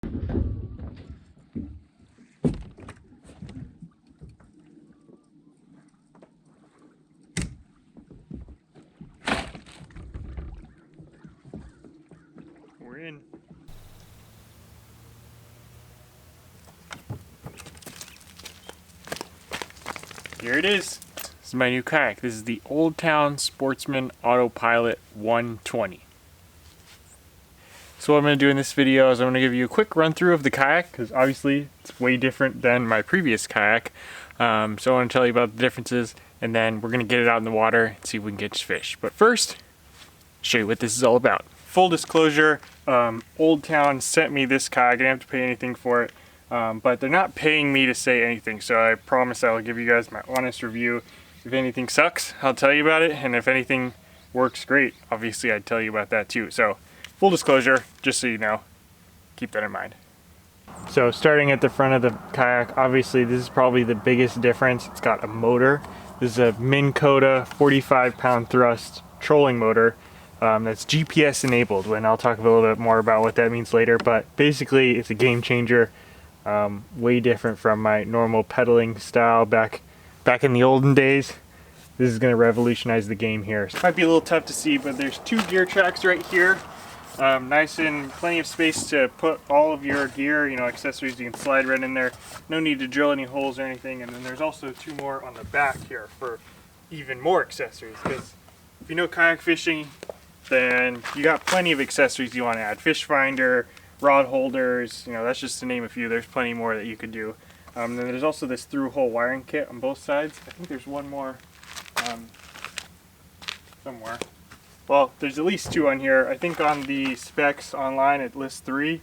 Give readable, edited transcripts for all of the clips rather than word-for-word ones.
We're in. Here it is. This is my new kayak. This is the Old Town Sportsman Autopilot 120. So what I'm going to do in this video is I'm going to give you a quick run through of the kayak, because obviously it's way different than my previous kayak. So I want to tell you about the differences, and then we're going to get it out in the water and see if we can catch fish. But first, show you what this is all about. Full disclosure, Old Town sent me this kayak. I didn't have to pay anything for it, but they're not paying me to say anything, so I promise I'll give you guys my honest review. If anything sucks, I'll tell you about it, and if anything works great, obviously I'd tell you about that too. So full disclosure, just so you know, keep that in mind. So starting at the front of the kayak, obviously this is probably the biggest difference. It's got a motor. This is a Minn Kota 45-pound thrust trolling motor that's GPS enabled, and I'll talk a little bit more about what that means later, but basically it's a game changer. Way different from my normal pedaling style back in the olden days. This is going to revolutionize the game here. So it might be a little tough to see, but there's two gear tracks right here. Nice and plenty of space to put all of your gear, accessories you can slide right in there. No need to drill any holes or anything. And then there's also two more on the back here for even more accessories, because if you know kayak fishing, then you got plenty of accessories you want to add. Fish finder, rod holders, that's just to name a few. There's plenty more that you could do. Then there's also this through-hole wiring kit on both sides. I think there's one more somewhere. Well, there's at least two on here. I think on the specs online it lists 3.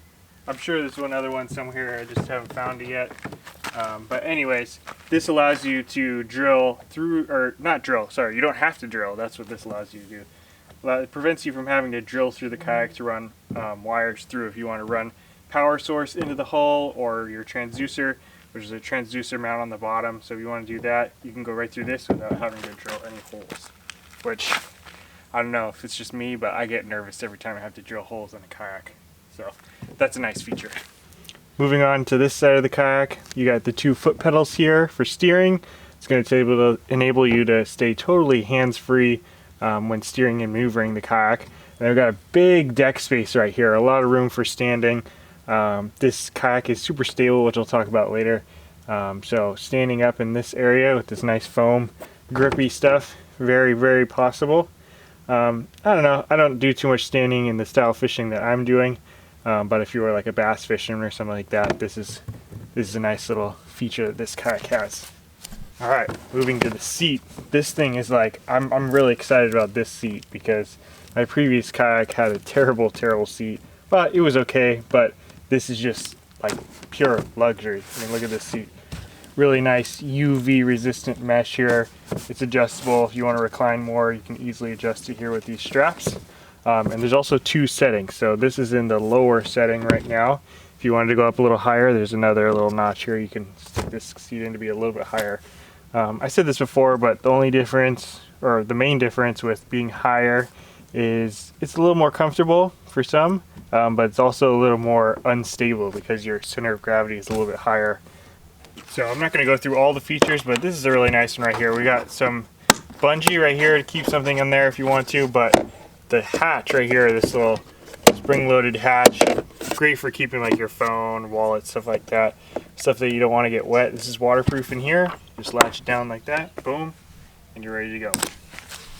I'm sure there's one other one somewhere, I just haven't found it yet. But anyways, this allows you to drill through, or not drill, sorry, you don't have to drill. That's what this allows you to do. It prevents you from having to drill through the kayak to run wires through if you want to run power source into the hull, or your transducer, which is a transducer mount on the bottom. So if you want to do that, you can go right through this without having to drill any holes, which I don't know if it's just me, but I get nervous every time I have to drill holes in a kayak. So that's a nice feature. Moving on to this side of the kayak, you got the 2 foot pedals here for steering. It's going to enable you to stay totally hands-free when steering and maneuvering the kayak. And I've got a big deck space right here, a lot of room for standing. This kayak is super stable, which I'll talk about later. So standing up in this area with this nice foam, grippy stuff, very, very possible. I don't know, I don't do too much standing in the style of fishing that I'm doing, but if you were like a bass fishing or something like that, this is a nice little feature that this kayak has. Alright, moving to the seat. This thing is like, I'm really excited about this seat, because my previous kayak had a terrible seat, but it was okay. But this is just like pure luxury. I mean, look at this seat. Really nice UV resistant mesh here. It's adjustable. If you want to recline more, you can easily adjust it here with these straps. And there's also 2 settings. So this is in the lower setting right now. If you wanted to go up a little higher, there's another little notch here. You can stick this seat in to be a little bit higher. I said this before, but the only difference, or the main difference with being higher, is it's a little more comfortable for some, but it's also a little more unstable because your center of gravity is a little bit higher. So I'm not going to go through all the features, but this is a really nice one right here. We got some bungee right here to keep something in there if you want to, but the hatch right here, this little spring-loaded hatch, great for keeping like your phone, wallet, stuff like that. Stuff that you don't want to get wet. This is waterproof in here. Just latch it down like that, boom, and you're ready to go.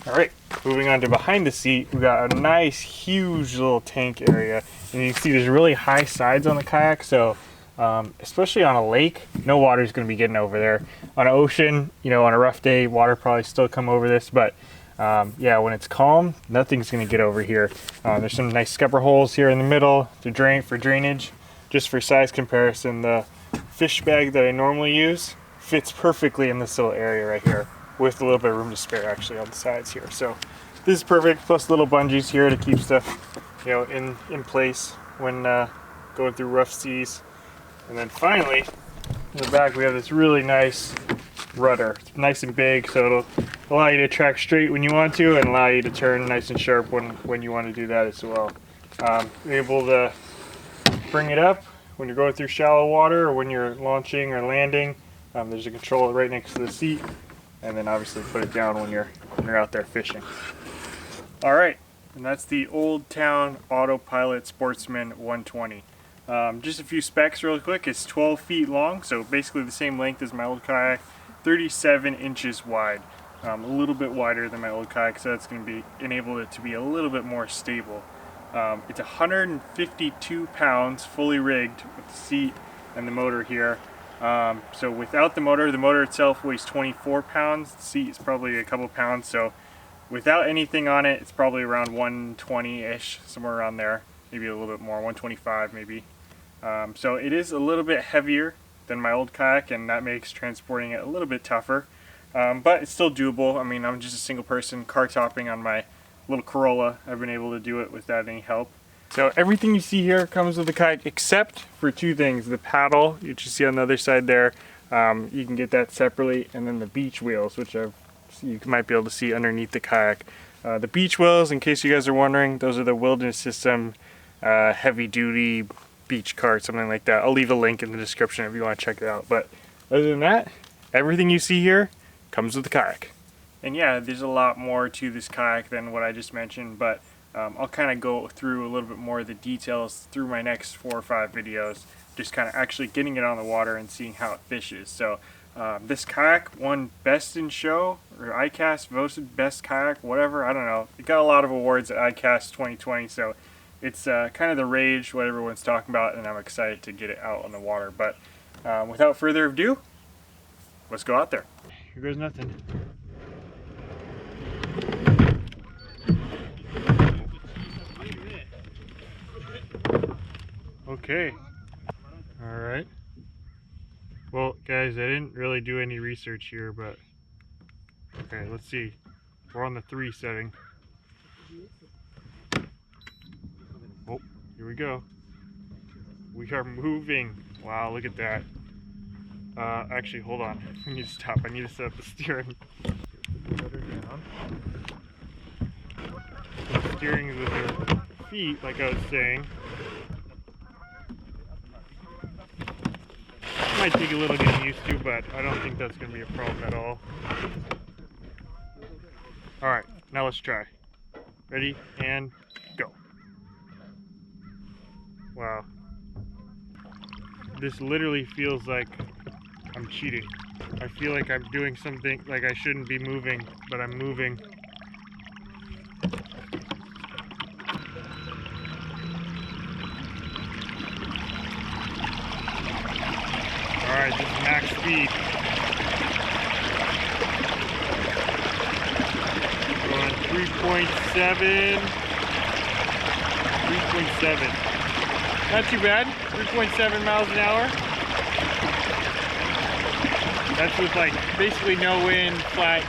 Alright, moving on to behind the seat, we got a nice huge little tank area, and you can see there's really high sides on the kayak, so especially on a lake, no water is going to be getting over there. On an ocean, on a rough day, water probably still come over this, but yeah, when it's calm, nothing's going to get over here. There's some nice scupper holes here in the middle to drain for drainage. Just for size comparison, the fish bag that I normally use fits perfectly in this little area right here, with a little bit of room to spare actually on the sides here. So this is perfect, plus little bungees here to keep stuff in place when going through rough seas. And then finally, in the back we have this really nice rudder. It's nice and big, so it'll allow you to track straight when you want to, and allow you to turn nice and sharp when you want to do that as well. You're able to bring it up when you're going through shallow water or when you're launching or landing. There's a controller right next to the seat, and then obviously put it down when you're out there fishing. All right, and that's the Old Town Autopilot Sportsman 120. Just a few specs real quick. It's 12 feet long, so basically the same length as my old kayak, 37 inches wide. A little bit wider than my old kayak, so that's going to enable it to be a little bit more stable. It's 152 pounds fully rigged with the seat and the motor here. So without the motor itself weighs 24 pounds. The seat is probably a couple pounds, so without anything on it, it's probably around 120-ish, somewhere around there. Maybe a little bit more, 125 maybe. So it is a little bit heavier than my old kayak, and that makes transporting it a little bit tougher. But it's still doable. I mean, I'm just a single person car topping on my little Corolla. I've been able to do it without any help. So everything you see here comes with the kayak except for two things. The paddle, which you see on the other side there, you can get that separately, and then the beach wheels, which you might be able to see underneath the kayak. The beach wheels, in case you guys are wondering, those are the Wilderness System heavy duty beach cart, something like that. I'll leave a link in the description if you want to check it out. But other than that, everything you see here comes with the kayak. And yeah, there's a lot more to this kayak than what I just mentioned, but I'll kind of go through a little bit more of the details through my next 4 or 5 videos, just kind of actually getting it on the water and seeing how it fishes. So this kayak won Best in Show, or ICAST voted Best Kayak, whatever, I don't know. It got a lot of awards at ICAST 2020, so it's kind of the rage, what everyone's talking about, and I'm excited to get it out on the water. But without further ado, let's go out there. Here goes nothing. Okay. All right. Well, guys, I didn't really do any research here, but okay, let's see. We're on the 3 setting. Oh, here we go. We are moving. Wow, look at that. Actually, hold on. I need to stop. I need to set up the steering. The steering is with your feet, like I was saying. Might take a little getting used to, but I don't think that's going to be a problem at all. Alright, now let's try. Ready, and go. Wow. This literally feels like I'm cheating. I feel like I'm doing something like I shouldn't be moving, but I'm moving. Alright, this is max speed. Going 3.7. 3.7. Not too bad. 3.7 miles an hour. That's with like basically no wind, flat,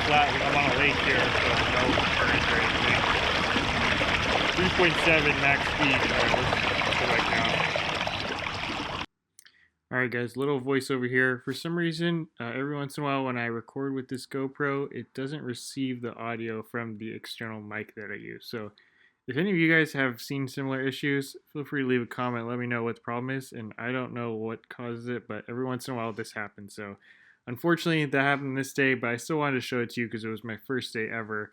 flat. I'm on a lake here, so no current or anything. 3.7 max speed. Alright, let's go back down. Alright guys, little voiceover here. For some reason, every once in a while when I record with this GoPro, it doesn't receive the audio from the external mic that I use. So if any of you guys have seen similar issues, feel free to leave a comment. Let me know what the problem is. And I don't know what causes it, but every once in a while this happens. So unfortunately that happened this day, but I still wanted to show it to you because it was my first day ever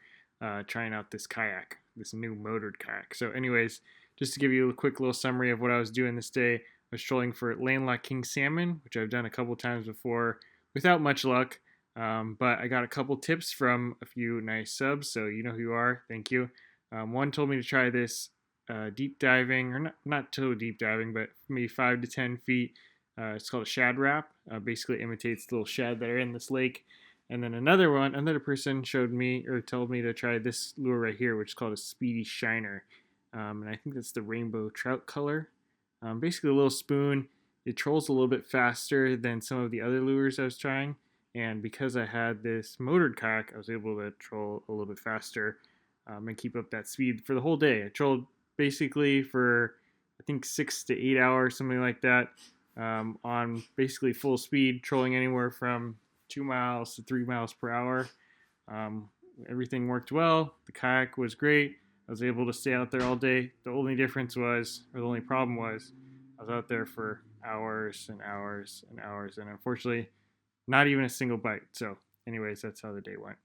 trying out this kayak, this new motored kayak. So anyways, just to give you a quick little summary of what I was doing this day, I was trolling for landlocked king salmon, which I've done a couple times before without much luck. But I got a couple tips from a few nice subs, so you know who you are. Thank you. One told me to try this deep diving, or not totally deep diving, but maybe 5 to 10 feet. It's called a shad wrap. Basically imitates the little shad that are in this lake. And then another person showed me or told me to try this lure right here, which is called a speedy shiner. And I think that's the rainbow trout color. Basically a little spoon. It trolls a little bit faster than some of the other lures I was trying. And because I had this motored kayak, I was able to troll a little bit faster and keep up that speed for the whole day. I trolled basically for, I think, 6 to 8 hours, something like that, on basically full speed, trolling anywhere from 2 miles to 3 miles per hour. Everything worked well. The kayak was great. I was able to stay out there all day. The only difference was, or the only problem was, I was out there for hours and hours and hours, and unfortunately, not even a single bite. So anyways, that's how the day went.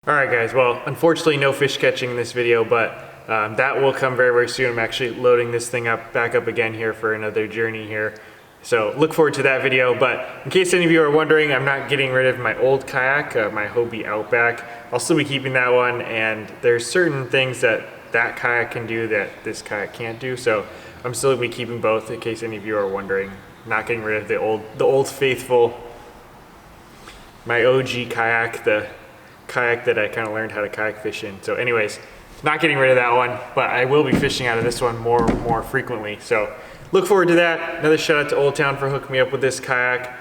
Alright guys, well, unfortunately no fish catching in this video, but that will come very, very soon. I'm actually loading this thing back up again here for another journey here. So look forward to that video, but in case any of you are wondering, I'm not getting rid of my old kayak, my Hobie Outback. I'll still be keeping that one, and there's certain things that kayak can do that this kayak can't do, so I'm still going to be keeping both in case any of you are wondering. Not getting rid of the old faithful, my OG kayak, the kayak that I kind of learned how to kayak fish in. So anyways, not getting rid of that one, but I will be fishing out of this one more frequently. So look forward to that. Another shout out to Old Town for hooking me up with this kayak.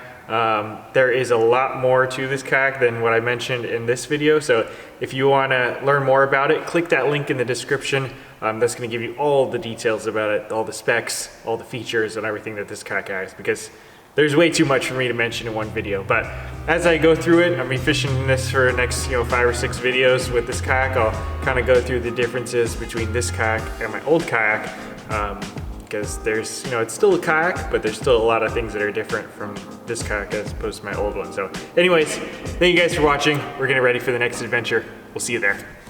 There is a lot more to this kayak than what I mentioned in this video. So if you want to learn more about it, click that link in the description. That's going to give you all the details about it, all the specs, all the features and everything that this kayak has, because there's way too much for me to mention in one video. But as I go through it, I'm be fishing this for the next 5 or 6 videos with this kayak. I'll kind of go through the differences between this kayak and my old kayak, because there's, it's still a kayak, but there's still a lot of things that are different from this kayak as opposed to my old one. So anyways, thank you guys for watching. We're getting ready for the next adventure. We'll see you there.